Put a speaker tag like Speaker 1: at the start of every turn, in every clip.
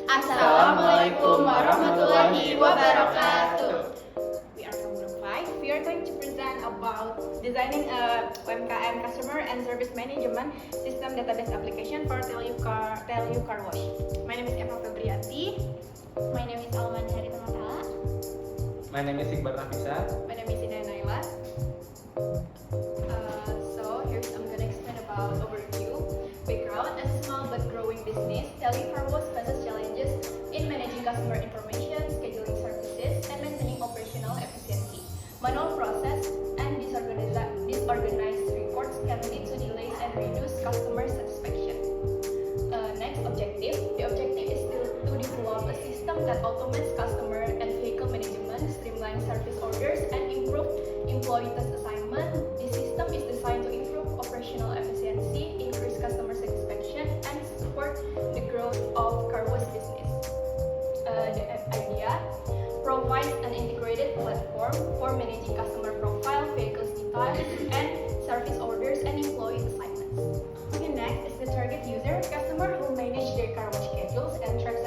Speaker 1: Assalamualaikum warahmatullahi wabarakatuh.
Speaker 2: We are from Group 5. We are going to present about designing a UMKM customer and service management system database application for Tell You Car Wash. My name is Eva Febrianti.
Speaker 3: My name is Alman Hari Tamatala.
Speaker 1: My name is Iqbal Nafisa.
Speaker 2: My name is Ida Naila. So here's I'm gonna explain about overview. Background: as a small but growing business, Tell You Car Wash faces challenges in managing customer information, scheduling services, and maintaining operational efficiency. Manual process and disorganized reports can lead to delays and reduce customer satisfaction. Next objective. The objective is to develop a system that automates customer and vehicle management, streamlines service orders, and improve employee task assignment. This system is designed to improve operational efficiency, increase customer satisfaction, and support the growth of car wash business. The idea provides an integrated platform for managing customer profile, vehicles details, and service orders and employee assignments. Okay, next is the target user, customer who manage their car wash schedules and track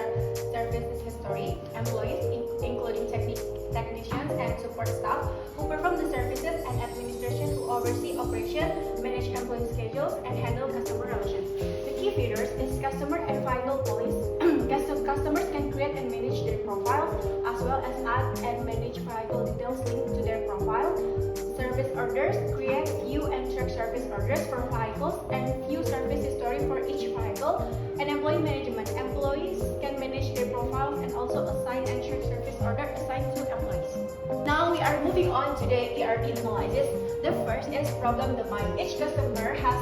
Speaker 2: services history, employees including technicians and support staff who perform the services, and administration who oversee operation, manage employee schedules, and handle customer relations. The key features is customer and vehicle police. Customers can create and manage their profile, as well as add and manage vehicle details linked to their profile. Service orders: create, view, and track service orders for vehicles and view service history for each vehicle. And employee management: employees can manage their profiles and also assign and track service order assigned to employees. Now we are moving on to the ERP analysis. The first is problem domain. Each customer has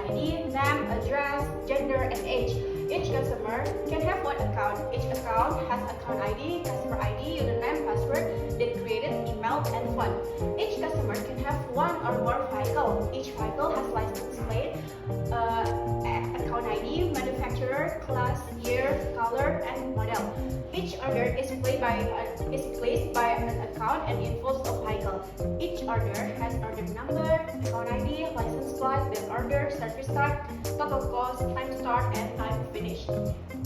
Speaker 2: ID, name, address, gender, and age. Each customer can have one account. Each account has account ID, customer ID, username, password, date created, email, and phone. Each customer can have one or more vehicle. Each vehicle has license plate, account ID, manufacturer, class, year, color, and model. Each order is placed by an account and involves a vehicle. Each order has order number, account ID, license plate, then order, service start, total cost, time start, and time finish.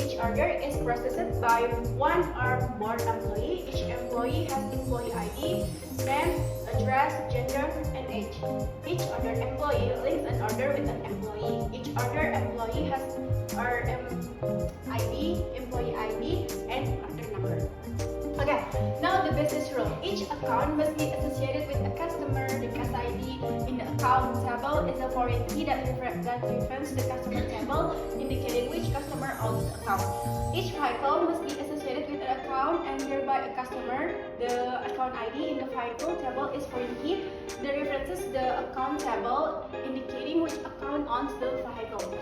Speaker 2: Each order is processed by one or more employee. Each employee has employee ID, name, address, gender, and age. Each order employee links an order with an employee. Each order employee has ID, employee ID, and order number. Okay, now the business rule. Each account must be associated with a customer. The case ID in the account table is a foreign key that reference the customer table, indicating which customer owns the account. Each vehicle must be associated with an account and thereby a customer. The account ID in the vehicle table is foreign key that references the account table, indicating which account owns the vehicle.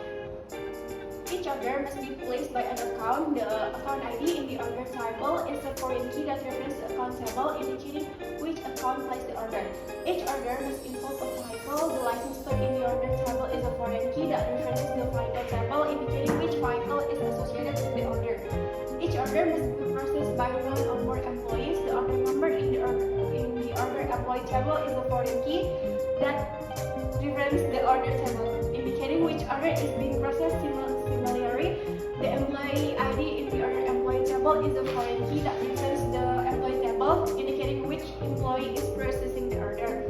Speaker 2: Each order must be placed by an account. The account ID in the order table is a foreign key that references the account table, indicating which account placed the order. Each order must involve a vehicle. The license plate in the order table is a foreign key that references the vehicle table, indicating which vehicle is associated with the order. Each order must be processed by one or more employees. The order number in the order employee table is a foreign key that references the order table, indicating which order is being processed. Similarly, the employee ID in the order employee table is a foreign key that references the employee table, indicating which employee is processing the order.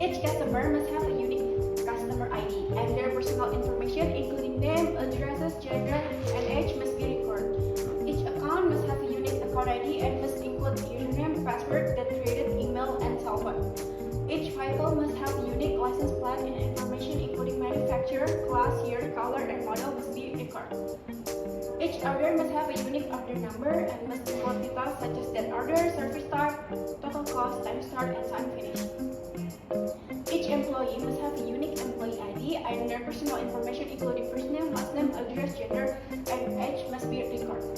Speaker 2: Each customer must have a unique customer ID, and their personal information, including name, addresses, gender, and age, must be recorded. Each account must have a unique account ID and must include username, password, date created, email, and cell phone. Each vehicle must have a unique license plate and information including manufacturer, class, year, color, and model must be recorded. Each order must have a unique order number and must include details such as that order, service start, total cost, time start, and time finish. Each employee must have a unique employee ID and their personal information including first name, last name, address, gender, and age must be recorded.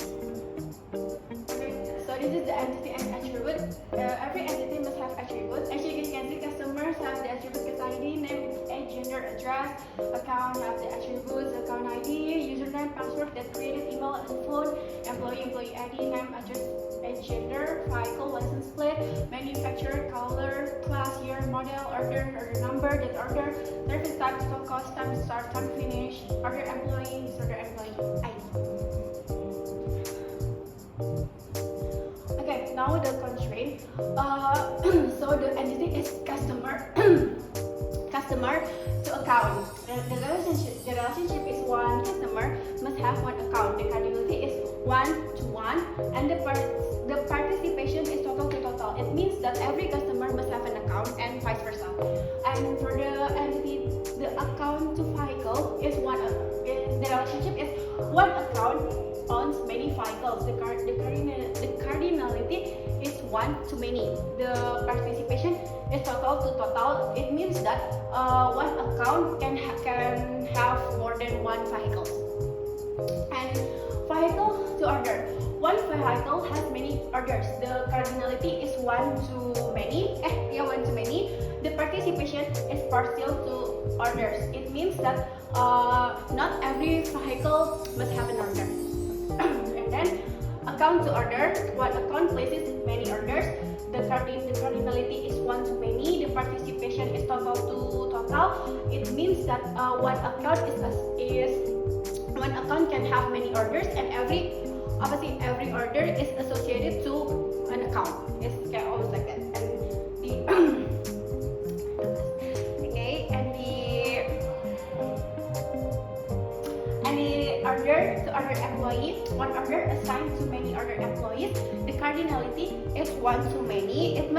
Speaker 2: So this is the entity and attribute. Every entity must have attributes. Actually, you can see customers have the attribute case ID, name, age, gender, address. Account have the attributes, account ID, username, password, that created, email, and phone. Employee ID, name, address, age, gender, vehicle, license plate, manufacturer, color, class, year, model, order number, that order, service type, total cost, time start, time finish, order employee, disorder employee ID.
Speaker 4: now the constraint. So the entity is customer, customer to account. The relationship is one customer must have one account. The cardinality is 1 to 1, and the participation is total to total. It means that every customer must have an account and vice versa. And for the entity, the account to vehicle is one. The relationship is one account owns many vehicles. The cardinality is 1 to many. The participation is total to total. It means that one account can have more than one vehicle. And vehicle to order. One vehicle has many orders. The cardinality is 1 to many. 1 to many. The participation is partial to orders. It means that not every vehicle must have an order. And then account to order. One account places many orders. The cardinality is 1 to many. The participation is total to total. It means that one account one account can have many orders, and every order is associated to an account. It's kind of always like that. And the order to order employee, one order assigned to many other employees. The cardinality is 1 to many. And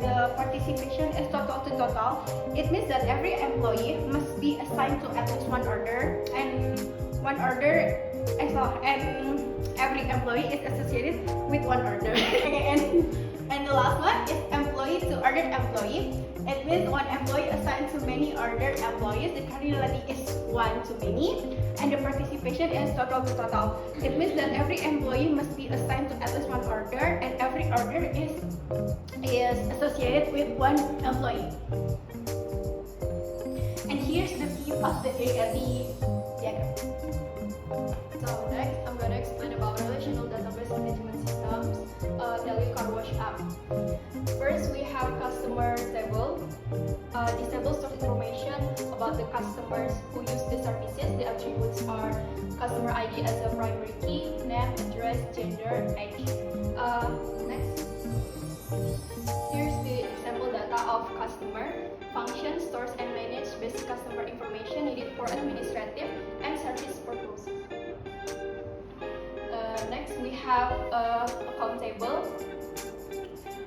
Speaker 4: the participation is total to total. It means that every employee must be assigned to at least one order, and every employee is associated with one order. And the last one is employee to ordered employee. It means one employee assigned to many ordered employees. The cardinality is 1 to many, and the participation is total to total. It means that every employee must be assigned to at least one order, and every order is associated with one employee. And here's the view of the diagram.
Speaker 2: So next, I'm gonna explain about relational database management systems, Delhi Car Wash app. First, we have customer table. This table stores information about the customers who use the services. The attributes are customer ID as a primary key, name, address, gender, age. Next, here's the example data of customer. Function stores and manage basic customer information needed for administrative and service purposes. Next, we have account table.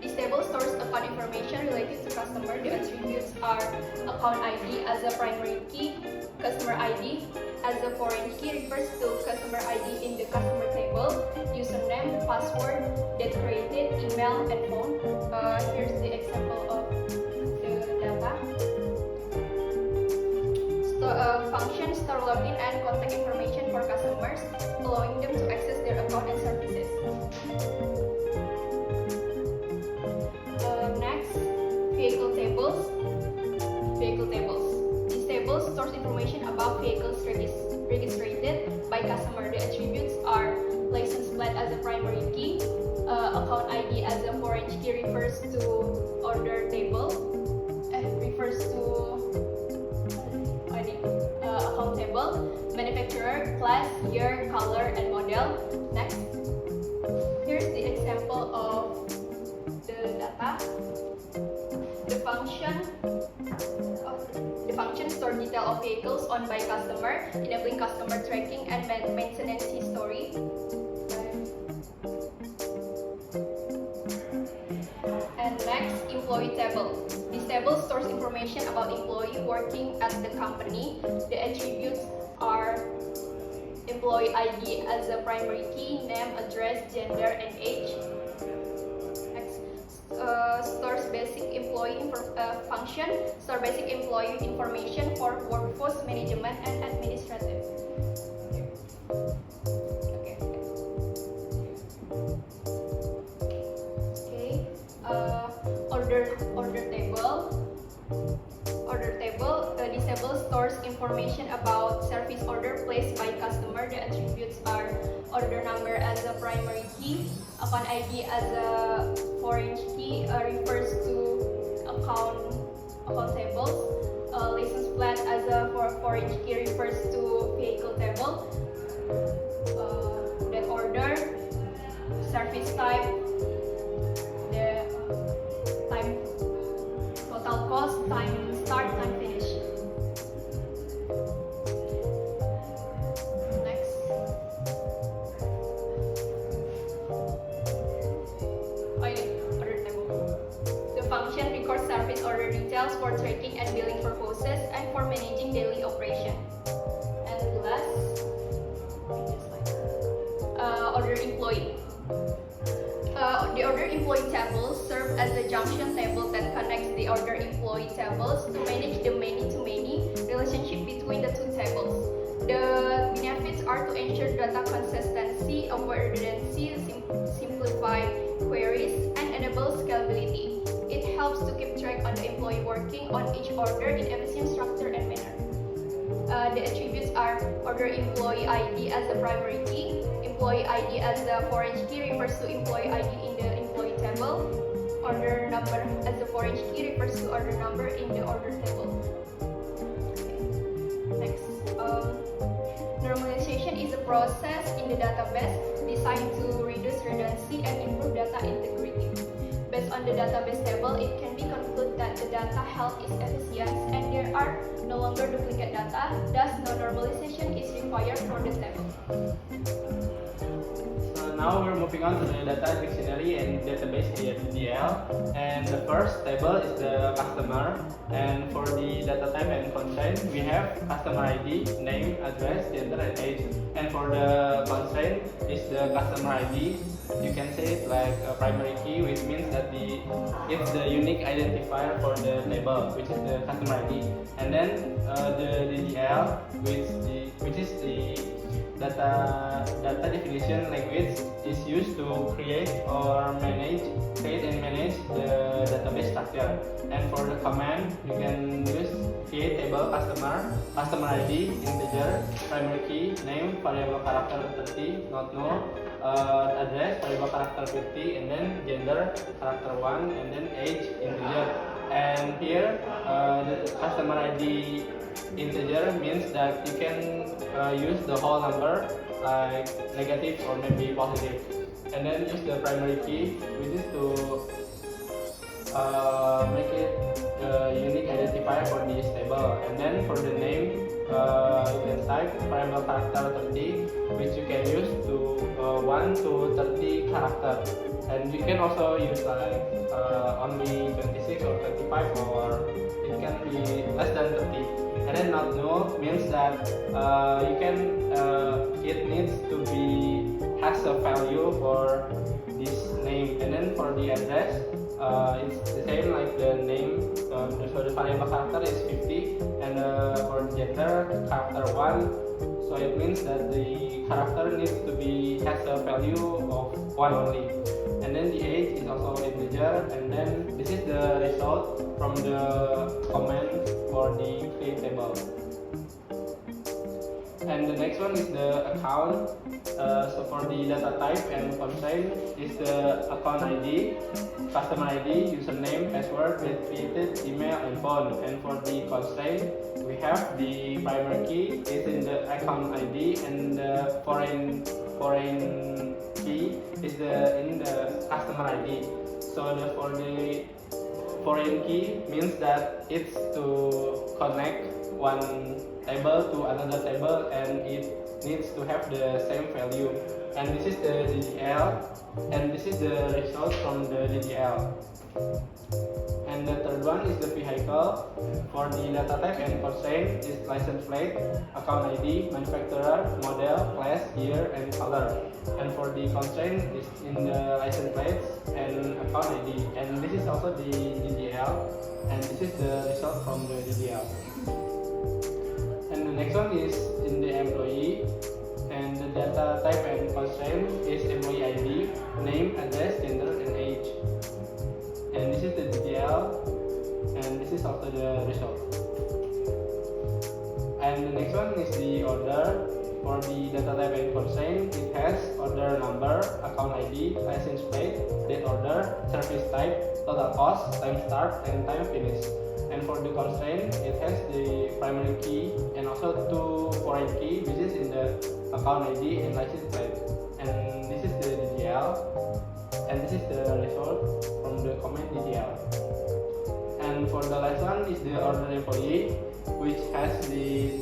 Speaker 2: This table stores account information related to customer. The attributes are account ID as a primary key, customer ID as a foreign key refers to customer ID in the customer table, username, password, date created, email, and phone. Here's the example of the data. Function store login and contact information for customers, allowing them to access their account and services. Next, vehicle tables. Vehicle tables. These tables stores information about vehicles registered by customer. The attributes are license plate as a primary key, account ID as a foreign key refers to order table, refers to account table, manufacturer, class, year, color, and model. Next, here's the example of the data. The function store detail of vehicles owned by customer, enabling customer tracking and maintenance history. And next, employee table. This table stores information about employee working at the company. The attributes are employee ID as a primary key, name, address, gender, and age. Next, stores basic employee function, store basic employee information for workforce management and administrative. This table stores information about service order placed by customer. The attributes are order number as a primary key, account ID as a foreign key, refers to account tables, license plate as a foreign key refers to vehicle table, that order, service type, for tracking and billing purposes and for managing daily operation. And last, order employee. The order employee table serves as a junction table that connects the order employee tables to manage the many-to-many relationship between the two tables. The benefits are to ensure data consistency, avoid redundancy, simplify queries, and enable scalability. It helps to keep track on the employee working on each order in efficient structure and manner. The attributes are order employee ID as the primary key, employee ID as the foreign key refers to employee ID in the employee table, order number as the foreign key refers to order number in the order table. Next, normalization is a process in the database designed to reduce redundancy and improve data integrity. Based on the database table, it can be concluded that the data health is efficient and there are no longer duplicate data, thus no normalization is required for the table.
Speaker 1: So now we're moving on to the data dictionary and database here, DDL. And the first table is the customer. And for the data type and constraint, we have customer ID, name, address, gender, and age. And for the constraint is the customer ID. You can say it like a primary key, which means that it's the unique identifier for the table, which is the customer ID. And then the DDL, which is the data definition language, is used to create and manage the database structure. And for the command, you can use create table customer ID, integer, primary key, name, variable character 30, not null, address, variable character 50, and then gender, character 1, and then age, integer. And here, the customer ID integer means that you can use the whole number, like negative or maybe positive. And then use the primary key, which is to make it the unique identifier for this table. And then for the name, you can type variable character 30, which you can use to 1 to 30 character. And you can also use like only 26 or 25, or it can be less than 30. And then not null means that it needs to be has a value for this name. And then for the address, it's the same like the name. So the variable character is 50, and for gender, character 1. So it means that the character needs to has a value of 1 only. And then the age is also integer. And then this is the result from the command for the create table. And the next one is the account. So for the data type and constraint is the account ID, customer ID, username, password, date created, email, and phone. And for the constraint, we have the primary key is in the account ID, and the foreign key is in the customer ID. So for the foreign key means that it's to connect one table to another table, and it needs to have the same value. And this is the DDL, and this is the result from the DDL. And the third one is the vehicle. For the data type and constraint is license plate, account ID, manufacturer, model, class, year, and color. And for the constraint is in the license plates and account ID. And this is also the DDL, and this is the result from the DDL. And the next one is in the employee, and the data type and constraint is employee ID, name, address, gender, and age. And this is the DDL, and this is also the result. And the next one is the order. For the data type and constraint, it has order number, account ID, license plate, date order, service type, total cost, time start, and time finish. And for the constraint, it has the primary key and also two foreign key, which is in the account ID and license plate. And this is the DDL, and this is the result from the command DDL. And for the last one is the order employee, which has the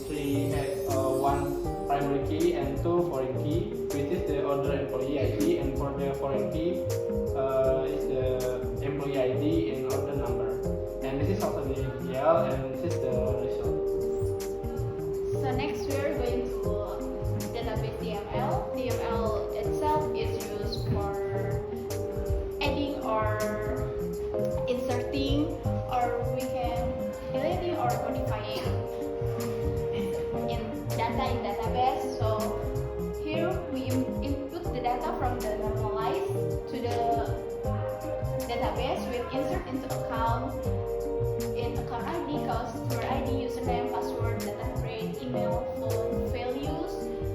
Speaker 1: one primary key and two foreign key, which is the order employee ID. And for the foreign key is the employee ID and order number. And this is also the SQL, and this is the result.
Speaker 4: So next we're going to database DML. DML itself is used for adding or inserting, or we can deleting or modifying in data in database. So here we input the data from the normalized to the database with insert into account in account ID, customer ID, username, password, data grade, email, phone, values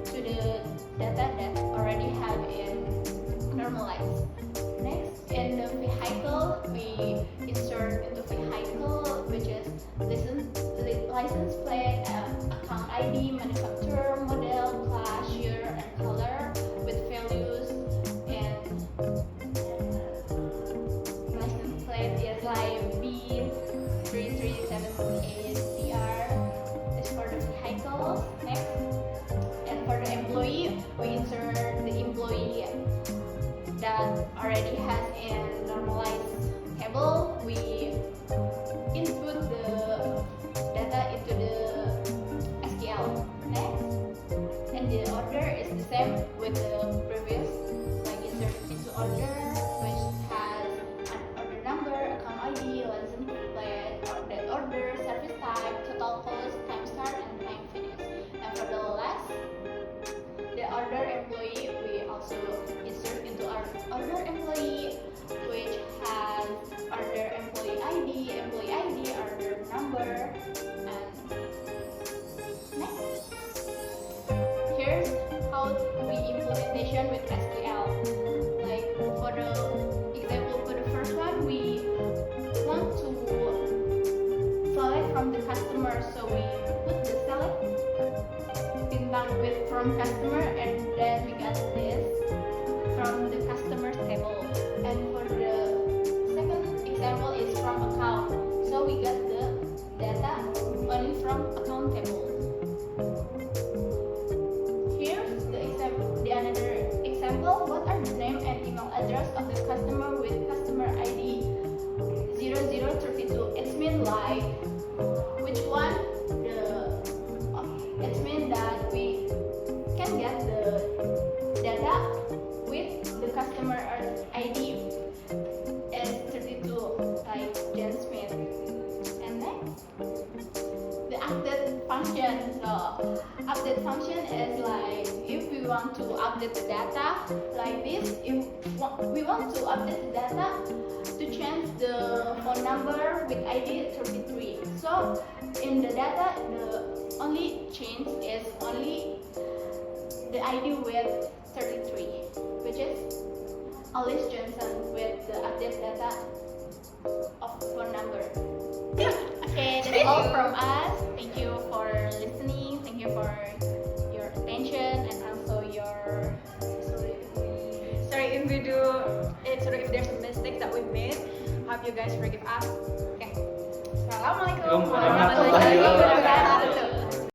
Speaker 4: to the data that already have in normalized. Next, in the vehicle, we insert into vehicle, which is license plate, account ID, manufacturer, model, class, year, and color with values. And license plate is like B3378CR. Is for the vehicles. Next, and for the employee, we insert the employee that already has a normalized table. We input the data into the SQL. Next, and the order is the same with the previous, like insert into order, which has an order number, account ID, license plate, order, service type, total cost, time start, and time finish. And for the last, the order employee, we also insert into our order employee, which has order employee ID, order number, and next. Here's how we implementation with SQL. Like for the example, for the first one, we want to select from the customer, so we put the select bintang with from customer, and then we got this from the customer's table. And for the second example is from account, so we got the data only from account table. Here's the example, the another example. What are the name and email address of the customer with customer ID 0032? It's mean like which one it's mean that we can get the data with the customer ID is 32, like Jen Smith. And next, the update function. So update function is like if we want to update the data like this, if we want to update the data to change the phone number with ID 33. So in the data, the only change is only the ID with 33, which is Alice Johnson with the update data of phone number. Okay, that's all from us. Thank you for listening. Thank you for your attention and also your sorry if there's a mistake that we made. Hope you guys forgive us. Okay. Assalamualaikum warahmatullahi wabarakatuh.